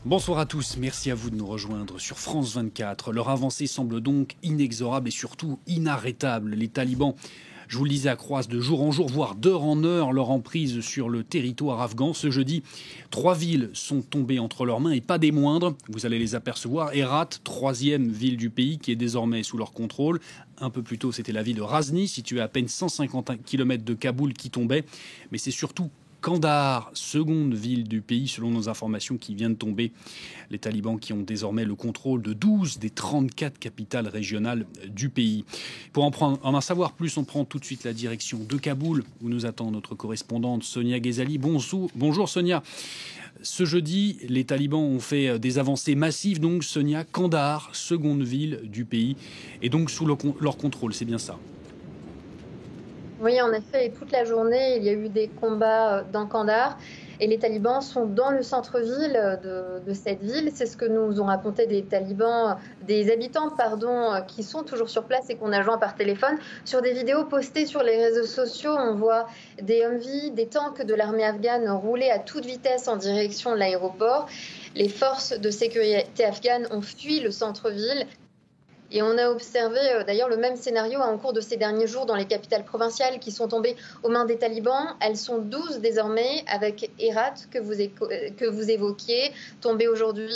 Bonsoir à tous, merci à vous de nous rejoindre sur France 24. Leur avancée semble donc inexorable et surtout inarrêtable. Les talibans, je vous le disais, accroissent de jour en jour, voire d'heure en heure, leur emprise sur le territoire afghan. Ce jeudi, 3 villes sont tombées entre leurs mains et pas des moindres. Vous allez les apercevoir. Herat, 3e ville du pays qui est désormais sous leur contrôle. Un peu plus tôt, c'était la ville de Ghazni, située à peine 150 km de Kaboul, qui tombait. Mais c'est surtout Kandahar, seconde ville du pays, selon nos informations qui viennent de tomber. Les talibans qui ont désormais le contrôle de 12 des 34 capitales régionales du pays. Pour en savoir plus, on prend tout de suite la direction de Kaboul, où nous attend notre correspondante Sonia Ghezali. Bonjour Sonia. Ce jeudi, les talibans ont fait des avancées massives. Donc Sonia, Kandahar, seconde ville du pays, est donc sous leur contrôle, c'est bien ça? Oui, en effet, et toute la journée, il y a eu des combats dans Kandahar et les talibans sont dans le centre-ville de cette ville. C'est ce que nous ont raconté des habitants, qui sont toujours sur place et qu'on a joint par téléphone. Sur des vidéos postées sur les réseaux sociaux, on voit des Humvee, des tanks de l'armée afghane rouler à toute vitesse en direction de l'aéroport. Les forces de sécurité afghanes ont fui le centre-ville. Et on a observé d'ailleurs le même scénario en cours de ces derniers jours dans les capitales provinciales qui sont tombées aux mains des talibans. Elles sont 12 désormais, avec Herat que vous évoquiez, tombée aujourd'hui.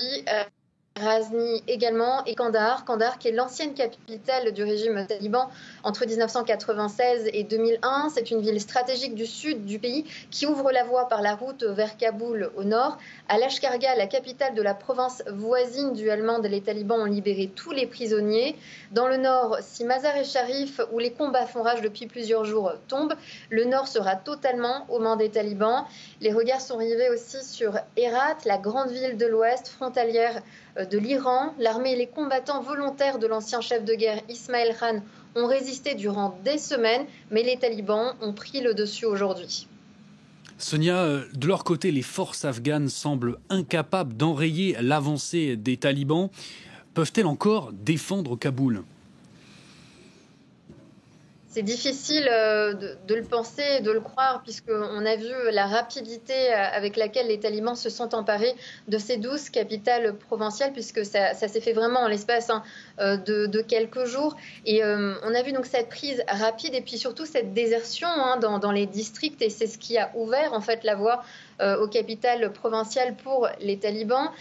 Ghazni également et Kandahar qui est l'ancienne capitale du régime taliban entre 1996 et 2001. C'est une ville stratégique du sud du pays qui ouvre la voie par la route vers Kaboul au nord. À Lashkargah, la capitale de la province voisine du Helmand, les talibans ont libéré tous les prisonniers. Dans le nord, si Mazar-e-Sharif, où les combats font rage depuis plusieurs jours, tombe, le nord sera totalement aux mains des talibans. Les regards sont rivés aussi sur Herat, la grande ville de l'ouest frontalière de l'Iran. L'armée et les combattants volontaires de l'ancien chef de guerre Ismail Khan ont résisté durant des semaines, mais les talibans ont pris le dessus aujourd'hui. Sonia, de leur côté, les forces afghanes semblent incapables d'enrayer l'avancée des talibans. Peuvent-elles encore défendre Kaboul ? C'est difficile de le penser et de le croire, puisqu'on a vu la rapidité avec laquelle les talibans se sont emparés de ces 12 capitales provinciales, puisque ça s'est fait vraiment en l'espace de quelques jours. Et on a vu donc cette prise rapide et puis surtout cette désertion dans les districts, et c'est ce qui a ouvert en fait la voie aux capitales provinciales pour les talibans.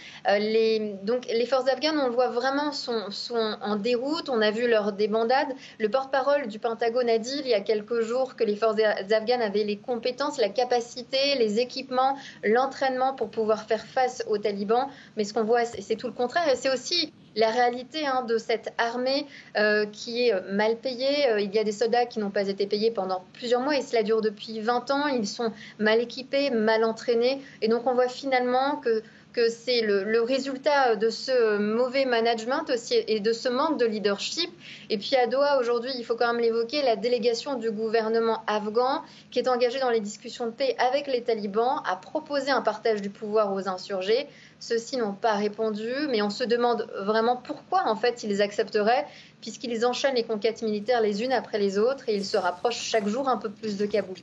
Donc les forces afghanes, on le voit vraiment, sont en déroute. On a vu leur débandade. Le porte-parole du Pentagone a dit il y a quelques jours que les forces afghanes avaient les compétences, la capacité, les équipements, l'entraînement pour pouvoir faire face aux talibans. Mais ce qu'on voit, c'est tout le contraire. Et c'est aussi la réalité de cette armée qui est mal payée. Il y a des soldats qui n'ont pas été payés pendant plusieurs mois et cela dure depuis 20 ans. Ils sont mal équipés, mal entraînés. Et donc on voit finalement que c'est le résultat de ce mauvais management aussi et de ce manque de leadership. Et puis à Doha, aujourd'hui, il faut quand même l'évoquer, la délégation du gouvernement afghan qui est engagée dans les discussions de paix avec les talibans a proposé un partage du pouvoir aux insurgés. Ceux-ci n'ont pas répondu, mais on se demande vraiment pourquoi en fait ils accepteraient, puisqu'ils enchaînent les conquêtes militaires les unes après les autres et ils se rapprochent chaque jour un peu plus de Kaboul.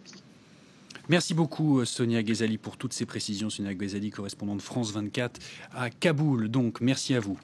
Merci beaucoup Sonia Ghezali pour toutes ces précisions. Sonia Ghezali, correspondante France 24 à Kaboul. Donc, merci à vous.